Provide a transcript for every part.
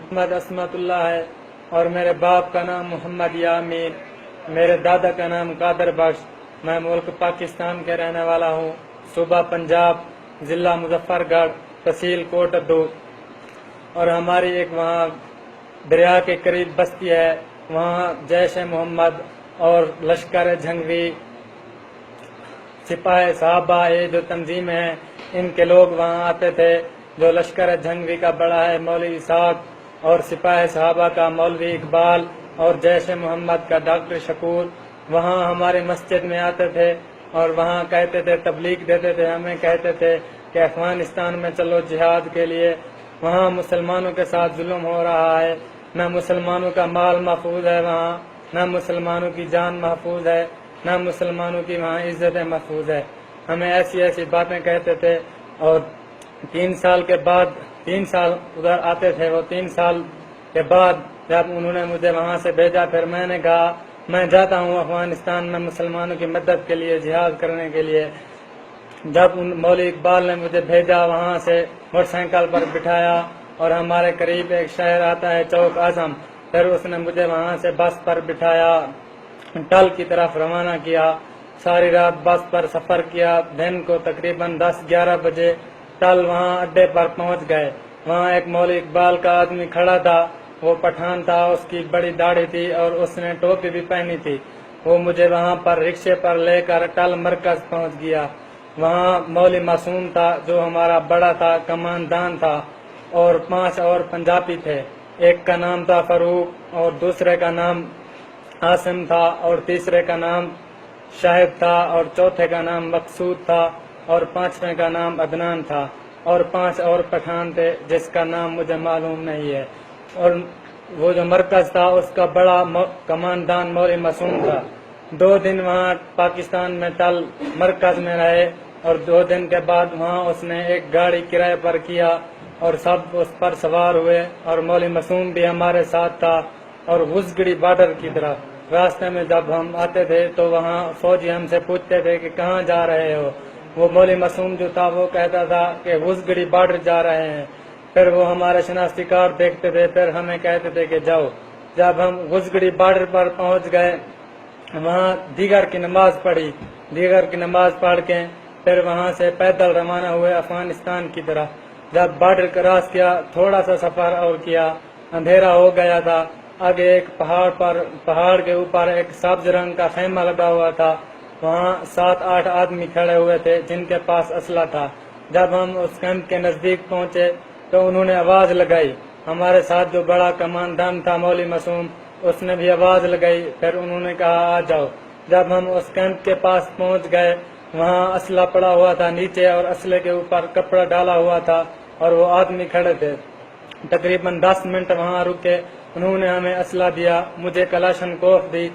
محمد اسمت-اللہ ہے اور میرے باپ کا نام محمد یامین، میرے دادا کا نام قادر بخش۔ میں ملک پاکستان کے رہنے والا ہوں، صوبہ پنجاب، ضلع مظفر گڑھ، تحصیل کوٹ ادو۔ اور ہماری ایک وہاں دریا کے قریب بستی ہے، وہاں جیش محمد اور لشکر جھنگوی، سپاہ صحابہ، یہ جو تنظیم ہے ان کے لوگ وہاں آتے تھے۔ جو لشکر جھنگوی کا بڑا ہے مولوی اسحاق، اور سپاہ صحابہ کا مولوی اقبال، اور جیش محمد کا ڈاکٹر شکور وہاں ہماری مسجد میں آتے تھے اور وہاں کہتے تھے، تبلیغ دیتے تھے، ہمیں کہتے تھے کہ افغانستان میں چلو جہاد کے لیے، وہاں مسلمانوں کے ساتھ ظلم ہو رہا ہے، نہ مسلمانوں کا مال محفوظ ہے وہاں، نہ مسلمانوں کی جان محفوظ ہے، نہ مسلمانوں کی وہاں عزتیں محفوظ ہے۔ ہمیں ایسی ایسی باتیں کہتے تھے۔ اور 3 سال کے بعد 3 سال ادھر آتے تھے، وہ 3 سال کے بعد جب انہوں نے مجھے وہاں سے بھیجا، پھر میں نے کہا میں جاتا ہوں افغانستان میں مسلمانوں کی مدد کے لیے، جہاد کرنے کے لیے۔ جب مولوی اقبال نے مجھے بھیجا، وہاں سے موٹر سائیکل پر بٹھایا اور ہمارے قریب ایک شہر آتا ہے چوک اعظم، پھر اس نے مجھے وہاں سے بس پر بٹھایا، ٹل کی طرف روانہ کیا۔ ساری رات بس پر سفر کیا، دن کو تقریباً 10-11 بجے ٹل وہاں اڈے پر پہنچ گئے۔ وہاں ایک مولوی اقبال کا آدمی کھڑا تھا، وہ پٹھان تھا، اس کی بڑی داڑھی تھی اور اس نے ٹوپی بھی پہنی تھی۔ وہ مجھے وہاں پر رکشے پر لے کر ٹل مرکز پہنچ گیا۔ وہاں مولوی معصوم تھا جو ہمارا بڑا تھا، کماندان تھا، اور 5 اور پنجابی تھے۔ ایک کا نام تھا فاروق، اور دوسرے کا نام عاصم تھا، اور تیسرے کا نام شاہد تھا، اور چوتھے کا نام مقصود تھا، اور 5ویں کا نام عدنان تھا، اور 5 اور پٹھان تھے جس کا نام مجھے معلوم نہیں ہے۔ اور وہ جو مرکز تھا اس کا بڑا کماندان مولوی معصوم تھا۔ 2 دن وہاں پاکستان میں ٹل مرکز میں رہے، اور 2 دن کے بعد وہاں اس نے ایک گاڑی کرائے پر کیا اور سب اس پر سوار ہوئے، اور مولوی معصوم بھی ہمارے ساتھ تھا۔ اور غزگڑی بارڈر کی طرف راستے میں جب ہم آتے تھے تو وہاں فوجی ہم سے پوچھتے تھے کہ کہاں جا رہے ہو؟ وہ مولوی معصوم جو تھا وہ کہتا تھا کہ غزگڑی بارڈر جا رہے ہیں۔ پھر وہ ہمارے شناختی کارڈ دیکھتے تھے، پھر ہمیں کہتے تھے کہ جاؤ۔ جب ہم غزگڑی بارڈر پر پہنچ گئے، وہاں دیگر کی نماز پڑھی، دیگر کی نماز پڑھ کے پھر وہاں سے پیدل روانہ ہوئے افغانستان کی طرف۔ جب بارڈر کراس کیا، تھوڑا سا سفر اور کیا، اندھیرا ہو گیا تھا۔ آگے ایک پہاڑ کے اوپر ایک سبز رنگ کا خیمہ لگا ہوا تھا، وہاں 7-8 آدمی کھڑے ہوئے تھے جن کے پاس اسلحہ تھا۔ جب ہم اس کیمپ کے نزدیک پہنچے تو انہوں نے آواز لگائی، ہمارے ساتھ جو بڑا کماندان تھا مولوی معصوم، اس نے بھی آواز لگائی، پھر انہوں نے کہا آ جاؤ۔ جب ہم اس کیمپ کے پاس پہنچ گئے، وہاں اسلحہ پڑا ہوا تھا نیچے، اور اسلحے کے اوپر کپڑا ڈالا ہوا تھا، اور وہ آدمی کھڑے تھے۔ تقریباً 10 منٹ وہاں رکے، انہوں نے ہمیں اسلحہ دیا، مجھے کلاشن کوف دی،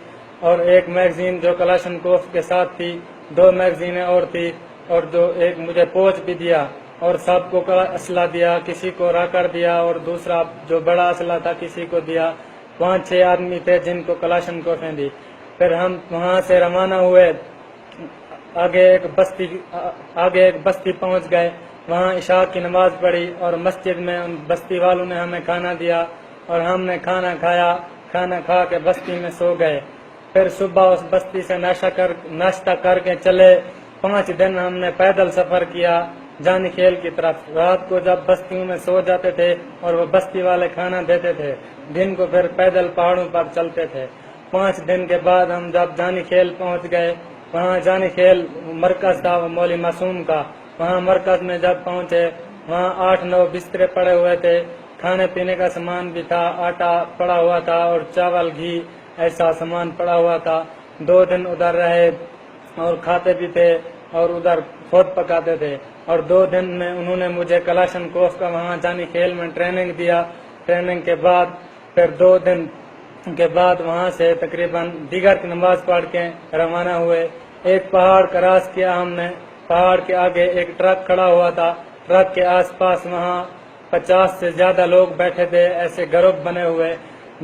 اور ایک میگزین جو کلاشن کوف کے ساتھ تھی، 2 میگزینیں اور تھی، اور ایک مجھے پوچھ بھی دیا، اور سب کو اسلحہ دیا، کسی کو راکر دیا، اور دوسرا جو بڑا اسلحہ تھا کسی کو دیا۔ 5-6 آدمی تھے جن کو کلاشن کوفیں دی۔ پھر ہم وہاں سے روانہ ہوئے، آگے ایک بستی پہنچ گئے، وہاں عشاء کی نماز پڑھی، اور مسجد میں ان بستی والوں نے ہمیں کھانا دیا، اور ہم نے کھانا کھایا، کھانا کھا کے بستی میں سو گئے۔ پھر صبح اس بستی سے ناشتہ کر کے چلے۔ 5 دن ہم نے پیدل سفر کیا جانی کھیل کی طرف۔ رات کو جب بستیوں میں سو جاتے تھے اور وہ بستی والے کھانا دیتے تھے، دن کو پھر پیدل پہاڑوں پر چلتے تھے۔ 5 دن کے بعد ہم جب جانی کھیل پہنچ گئے، وہاں جانی کھیل مرکز تھا وہ مولوی معصوم کا۔ وہاں مرکز میں جب پہنچے، وہاں 8-9 بسترے پڑے ہوئے تھے، کھانے پینے کا سامان بھی تھا، آٹا پڑا ہوا تھا، اور چاول گھی ایسا سامان پڑا ہوا تھا۔ 2 دن ادھر رہے۔ اور کھاتے بھی تھے اور ادھر خود پکاتے تھے. اور 2 دن میں انہوں نے مجھے کلاشنکوف کا وہاں جانی کھیل میں ٹریننگ دیا. ٹریننگ کے بعد پھر 2 دن کے بعد وہاں سے تقریباً دیگر کی نماز پڑھ کے روانہ ہوئے. ایک پہاڑ کراس کیا ہم نے. پہاڑ کے آگے ایک ٹرک کھڑا ہوا تھا. ٹرک کے آس پاس وہاں 50 سے زیادہ لوگ بیٹھے تھے. ایسے گروپ بنے ہوئے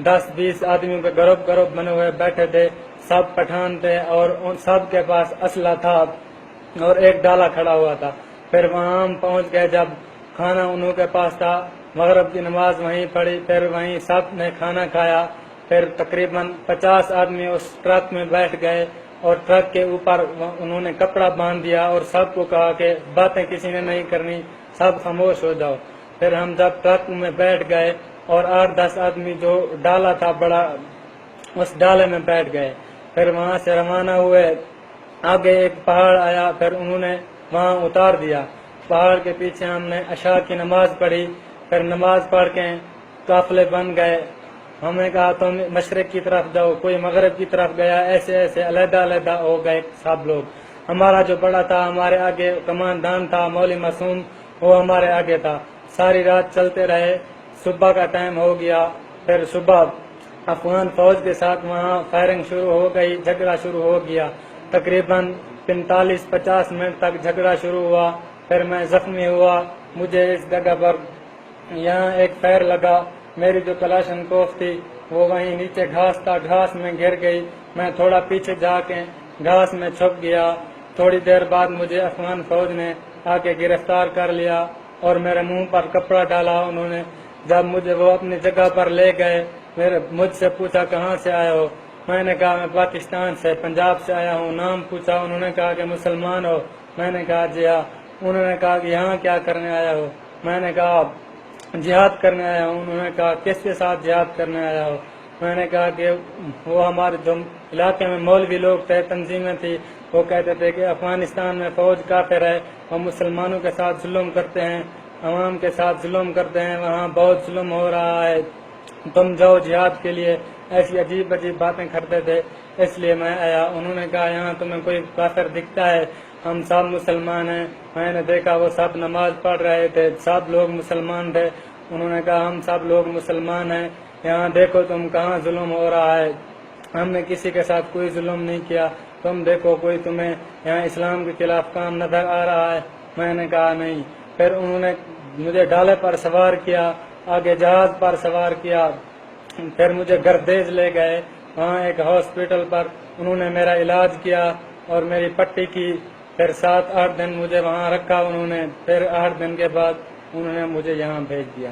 10-20 آدمیوں کے گروپ بنے ہوئے بیٹھے تھے. سب پٹھان تھے اور ان سب کے پاس اسلحہ تھا اور ایک ڈالا کھڑا ہوا تھا. پھر وہاں ہم پہنچ گئے. جب کھانا انہوں کے پاس تھا, مغرب کی نماز وہیں پڑھی. پھر وہیں سب نے کھانا کھایا. پھر تقریباً 50 آدمی اس ٹرک میں بیٹھ گئے اور ٹرک کے اوپر انہوں نے کپڑا باندھ دیا اور سب کو کہا کہ باتیں کسی نے نہیں کرنی, سب خاموش ہو جاؤ. پھر ہم جب ٹرک میں بیٹھ گئے اور 8-10 آدمی جو ڈالا تھا بڑا, اس ڈالے میں بیٹھ گئے. پھر وہاں سے روانہ ہوئے. آگے ایک پہاڑ آیا, پھر انہوں نے وہاں اتار دیا. پہاڑ کے پیچھے ہم نے عشاء کی نماز پڑھی. پھر نماز پڑھ کے قافلے بن گئے. ہمیں کہا تم مشرق کی طرف جاؤ, کوئی مغرب کی طرف گیا. ایسے ایسے علیحدہ علیحدہ ہو گئے سب لوگ. ہمارا جو بڑا تھا, ہمارے آگے کمانڈان تھا مولوی معصوم, وہ ہمارے آگے تھا. ساری رات چلتے رہے. صبح کا ٹائم ہو گیا. پھر صبح افغان فوج کے ساتھ وہاں فائرنگ شروع ہو گئی. جھگڑا شروع ہو گیا. تقریباً 45-50 منٹ تک جھگڑا شروع ہوا. پھر میں زخمی ہوا. مجھے اس جگہ پر یہاں ایک پیر لگا. میری جو کلاشنکوف تھی وہ وہیں نیچے گھاس تھا, گھاس میں گر گئی. میں تھوڑا پیچھے جا کے گھاس میں چھپ گیا. تھوڑی دیر بعد مجھے افغان فوج نے آ کے گرفتار کر لیا اور میرے منہ پر کپڑا ڈالا انہوں نے. جب مجھے وہ اپنی جگہ پر لے گئے, مجھ سے پوچھا کہاں سے آئے ہو. میں نے کہا میں پاکستان سے, پنجاب سے آیا ہوں. نام پوچھا, انہوں نے کہا کہ مسلمان ہو. میں نے کہا جی ہاں. انہوں نے کہا کہ یہاں کیا کرنے آیا ہو. میں نے کہا جہاد کرنے آیا ہوں. انہوں نے کہا کس کے ساتھ جہاد کرنے آیا ہو. میں نے کہا کہ وہ ہمارے جو علاقے میں مولوی لوگ تھے, تنظیمیں تھی, وہ کہتے تھے کہ افغانستان میں فوج کافر ہے, وہ مسلمانوں کے ساتھ ظلم کرتے ہیں, عوام کے ساتھ ظلم کرتے ہیں, وہاں بہت ظلم ہو رہا ہے, تم جاؤ جہاد کے لیے. ایسی عجیب عجیب باتیں کرتے تھے, اس لیے میں آیا. انہوں نے کہا یہاں تمہیں کوئی کافر دکھتا ہے؟ ہم سب مسلمان ہیں. میں نے دیکھا وہ سب نماز پڑھ رہے تھے, سب لوگ مسلمان تھے. انہوں نے کہا ہم سب لوگ مسلمان ہیں, یہاں دیکھو تم کہاں ظلم ہو رہا ہے. ہم نے کسی کے ساتھ کوئی ظلم نہیں کیا. تم دیکھو کوئی تمہیں یہاں اسلام کے خلاف کام نظر آ رہا ہے. میں نے کہا نہیں. پھر انہوں نے مجھے ڈالے پر سوار کیا, آگے جہاز پر سوار کیا. پھر مجھے گردیز لے گئے. وہاں ایک ہاسپٹل پر انہوں نے میرا علاج کیا اور میری پٹی کی. پھر 7-8 دن مجھے وہاں رکھا انہوں نے. پھر 8 دن کے بعد انہوں نے مجھے یہاں بھیج دیا.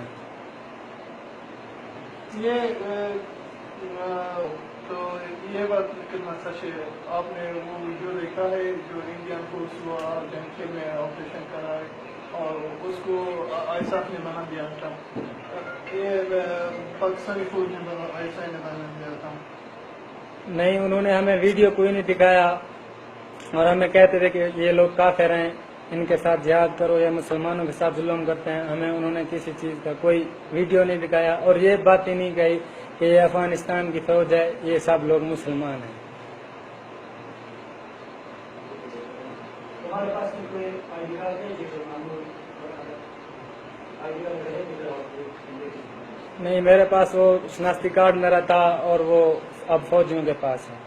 یہ بات کرنا سچ ہے. آپ نے وہ ویڈیو دیکھا ہے جو انڈین فورس ہوا جنگ میں آپریشن کرا ہے اور اس کو آئیساف نے بنا دیا تھا. یہ پاکستانی فوج نے ایسا نے بنا دیا تھا. نہیں, انہوں نے ہمیں ویڈیو کوئی نہیں دکھایا اور ہمیں کہتے تھے کہ یہ لوگ کافر ہیں, ان کے ساتھ جہاد کرو, یہ مسلمانوں کے ساتھ ظلم کرتے ہیں. ہمیں انہوں نے کسی چیز کا کوئی ویڈیو نہیں دکھایا اور یہ بات ہی نہیں کہی کہ یہ افغانستان کی فوج ہے, یہ سب لوگ مسلمان ہیں. نہیں, میرے پاس وہ شناختی کارڈ میرا تھا اور وہ اب فوجیوں کے پاس ہے.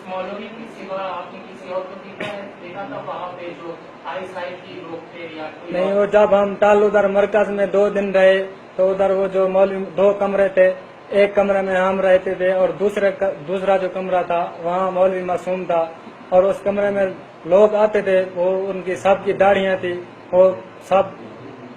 مولوی کی سوا آپ نے کسی اور کو دیکھا تھا وہاں پہ جو آئی سائڈ کی لوگ تھے یا نہیں, وہ جب ہم ٹال ادھر مرکز میں 2 دن رہے تو ادھر وہ جو مولوی 2 کمرے تھے, ایک کمرے میں ہم رہتے تھے اور دوسرا جو کمرہ تھا وہاں مولوی معصوم تھا. اور اس کمرے میں لوگ آتے تھے, وہ ان کی سب کی داڑھیاں تھی, وہ سب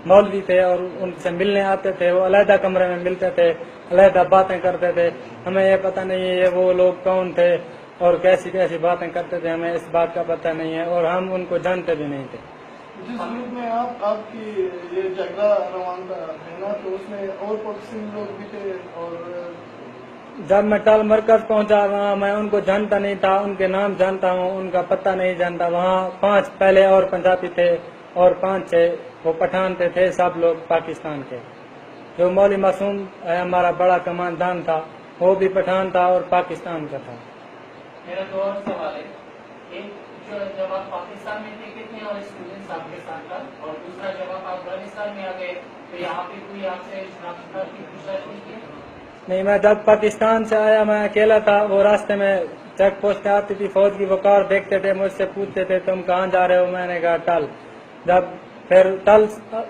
مولوی تھے اور ان سے ملنے آتے تھے. وہ علیحدہ کمرے میں ملتے تھے, علیحدہ باتیں کرتے تھے. ہمیں یہ پتہ نہیں ہے یہ وہ لوگ کون تھے اور کیسی کیسی باتیں کرتے تھے, ہمیں اس بات کا پتہ نہیں ہے اور ہم ان کو جانتے بھی نہیں تھے. جس گروپ میں آپ کی یہ جھگڑا روانہ ہے نا, تو اس میں اور پاکستانی لوگ بھی تھے. اور جب میں ٹال مرکز پہنچا وہاں میں ان کو جانتا نہیں تھا, ان کے نام جانتا ہوں, ان کا پتہ نہیں جانتا. وہاں 5 پہلے اور پنجابی تھے اور 5-6 وہ پٹھان تھے, سب لوگ پاکستان کے. جو مولوی معصوم ہمارا بڑا کمانڈان تھا وہ بھی پٹھان تھا اور پاکستان کا تھا. میرا دو اور سوال ہے. ایک جو جب آپ پاکستان میں تھے کتنے اور اسٹوڈنٹس آپ کے ساتھ تھا, اور دوسرا جب آپ افغانستان میں آ گئے تو یہاں پہ کوئی آپ سے شناخت کی پوچھتاچھ نہیں کی؟ نہیں, میں جب پاکستان سے آیا میں اکیلا تھا. وہ راستے میں چیک پوسٹ آتی تھی, فوج کی وقار دیکھتے تھے, مجھ سے پوچھتے تھے تم کہاں جا رہے ہو. میں نے کہا ٹل. جب پھر ٹل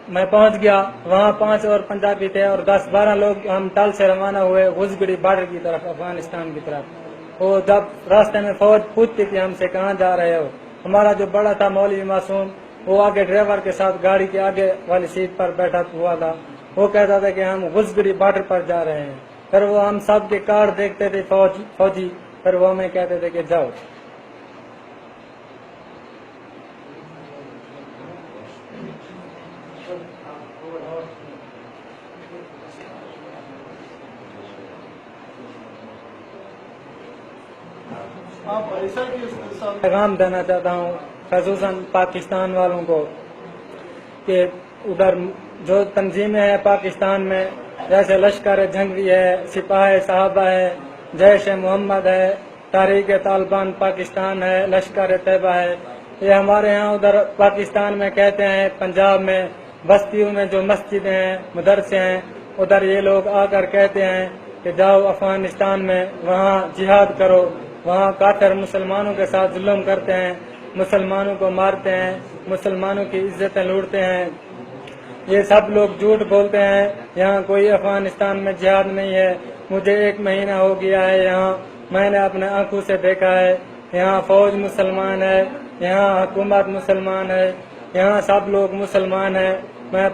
میں پہنچ گیا, وہاں 5 اور پنجابی تھے اور 10-12 لوگ ہم ٹل سے روانہ ہوئے غزگڑی بارڈر کی طرف, افغانستان کی طرف. وہ جب راستے میں فوج پوچھتی تھی ہم سے کہاں جا رہے ہو, ہمارا جو بڑا تھا مولوی معصوم وہ آگے ڈرائیور کے ساتھ گاڑی کے آگے والی سیٹ پر بیٹھا ہوا تھا. وہ کہتا تھا کہ ہم غزگڑی بارڈر پر جا رہے ہیں. پھر وہ ہم سب کے کارڈ دیکھتے تھے فوجی, پھر وہ ہمیں کہتے تھے کہ جاؤ. آپ ایسا کس ساتھ پیغام دینا چاہتا ہوں خصوصاً پاکستان والوں کو کہ ادھر جو تنظیمیں ہیں پاکستان میں, جیسے لشکر جنگی ہے, سپاہ صحابہ ہے, جیش محمد ہے, تحریک طالبان پاکستان ہے, لشکر طیبہ ہے, یہ ہمارے ہاں ادھر پاکستان میں کہتے ہیں, پنجاب میں بستیوں میں جو مسجدیں ہیں, مدرسے ہیں, ادھر یہ لوگ آ کر کہتے ہیں کہ جاؤ افغانستان میں, وہاں جہاد کرو. وہاں کافر مسلمانوں کے ساتھ ظلم کرتے ہیں, مسلمانوں کو مارتے ہیں, مسلمانوں کی عزتیں لوٹتے ہیں. یہ سب لوگ جھوٹ بولتے ہیں. یہاں کوئی افغانستان میں جہاد نہیں ہے. مجھے 1 مہینہ ہو گیا ہے یہاں, میں نے اپنے آنکھوں سے دیکھا ہے. یہاں فوج مسلمان ہے, یہاں حکومت مسلمان ہے, یہاں سب لوگ مسلمان ہیں. میں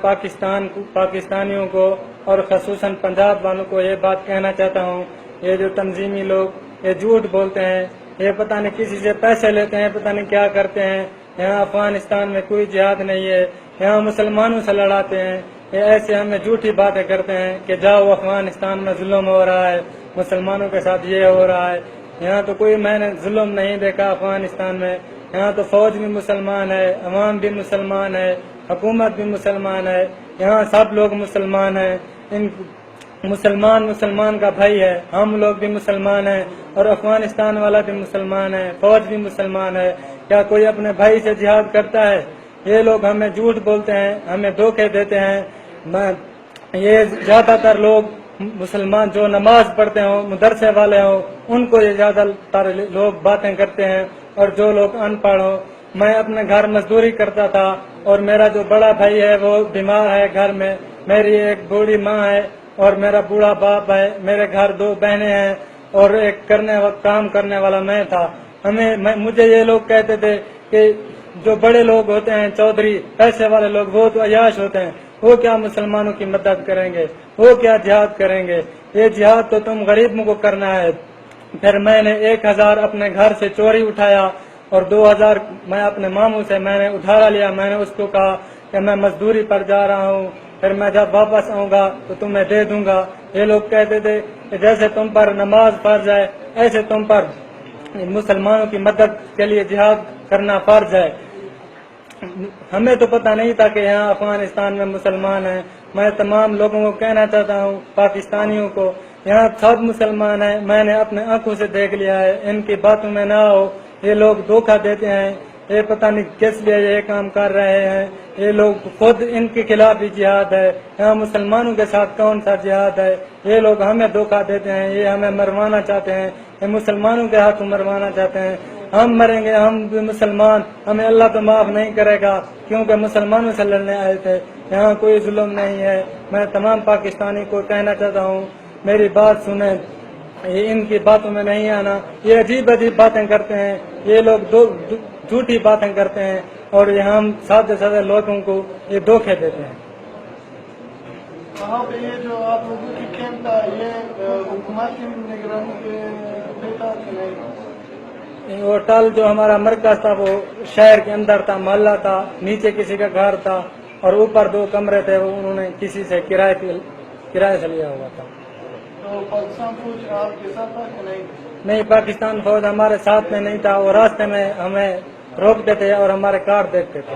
پاکستانیوں کو اور خصوصاً پنجاب والوں کو یہ بات کہنا چاہتا ہوں, یہ جو تنظیمی لوگ یہ جھوٹ بولتے ہیں, یہ پتہ نہیں کسی سے پیسے لیتے ہیں, پتہ نہیں کیا کرتے ہیں. یہاں افغانستان میں کوئی جہاد نہیں ہے, یہاں مسلمانوں سے لڑاتے ہیں. یہ ایسے ہمیں جھوٹی باتیں کرتے ہیں کہ جاؤ افغانستان میں ظلم ہو رہا ہے, مسلمانوں کے ساتھ یہ ہو رہا ہے. یہاں تو کوئی میں نے ظلم نہیں دیکھا افغانستان میں. یہاں تو فوج بھی مسلمان ہے, عوام بھی مسلمان ہے, حکومت بھی مسلمان ہے, یہاں سب لوگ مسلمان ہیں. مسلمان کا بھائی ہے, ہم لوگ بھی مسلمان ہیں اور افغانستان والا بھی مسلمان ہے, فوج بھی مسلمان ہے. کیا کوئی اپنے بھائی سے جہاد کرتا ہے؟ یہ لوگ ہمیں جھوٹ بولتے ہیں, ہمیں دھوکے دیتے ہیں. یہ زیادہ تر لوگ مسلمان جو نماز پڑھتے ہوں, مدرسے والے ہوں, ان کو یہ زیادہ تر لوگ باتیں کرتے ہیں, اور جو لوگ ان پڑھ ہوں. میں اپنے گھر مزدوری کرتا تھا اور میرا جو بڑا بھائی ہے وہ بیمار ہے گھر میں, میری ایک بوڑھی ماں ہے اور میرا بوڑھا باپ ہے. میرے گھر 2 بہنیں ہیں اور ایک کام کرنے والا میں تھا. مجھے یہ لوگ کہتے تھے کہ جو بڑے لوگ ہوتے ہیں, چودھری پیسے والے لوگ, وہ تو عیاش ہوتے ہیں, وہ کیا مسلمانوں کی مدد کریں گے, وہ کیا جہاد کریں گے. یہ جہاد تو تم غریبوں کو کرنا ہے. پھر میں نے 1000 اپنے گھر سے چوری اٹھایا اور 2000 میں اپنے ماموں سے میں نے ادھارا لیا. میں نے اس کو کہا کہ میں مزدوری پر جا رہا ہوں, پھر میں جب واپس آؤں گا تو تمہیں دے دوں گا. یہ لوگ کہتے تھے کہ جیسے تم پر نماز فرض ہے ایسے تم پر مسلمانوں کی مدد کے لیے جہاد کرنا فرض ہے. ہمیں تو پتہ نہیں تھا کہ یہاں افغانستان میں مسلمان ہیں. میں تمام لوگوں کو کہنا چاہتا ہوں, پاکستانیوں کو, یہاں سب مسلمان ہیں. میں نے اپنے آنکھوں سے دیکھ لیا ہے, ان کی باتوں میں نہ آؤ. یہ لوگ دھوکہ دیتے ہیں, یہ پتہ نہیں کس لیے یہ کام کر رہے ہیں. یہ لوگ خود ان کے خلاف بھی جہاد ہے. یہاں مسلمانوں کے ساتھ کون سا جہاد ہے؟ یہ لوگ ہمیں دھوکہ دیتے ہیں, یہ ہمیں مروانا چاہتے ہیں, یہ مسلمانوں کے ہاتھوں مروانا چاہتے ہیں. ہم مریں گے, ہم بھی مسلمان, ہمیں اللہ تو معاف نہیں کرے گا کیونکہ مسلمانوں سے لڑنے آئے تھے. یہاں کوئی ظلم نہیں ہے. میں تمام پاکستانی کو کہنا چاہتا ہوں, میری بات سنیں, یہ ان کی باتوں میں نہیں آنا. یہ عجیب باتیں کرتے ہیں, یہ لوگ جھوٹی باتیں کرتے ہیں اور یہ ہم سادے لوگوں کو یہ دھوکے دیتے ہیں. وہاں پہ یہ جو آپ لوگوں کی کیمپ تھا, یہ حکومت کی نگرانی پہ تھا کہ نہیں؟ ہوٹل جو ہمارا مرکز تھا وہ شہر کے اندر تھا, محلہ تھا, نیچے کسی کا گھر تھا اور اوپر 2 کمرے تھے, وہ انہوں نے کسی سے کرائے سے لیا ہوا تھا. تو پاکستان فوج آپ کے ساتھ تھا کہ نہیں؟ نہیں, پاکستان فوج ہمارے ساتھ میں نہیں تھا. وہ راستے میں ہمیں روکتے تھے اور ہمارے کارڈ دیکھتے تھے.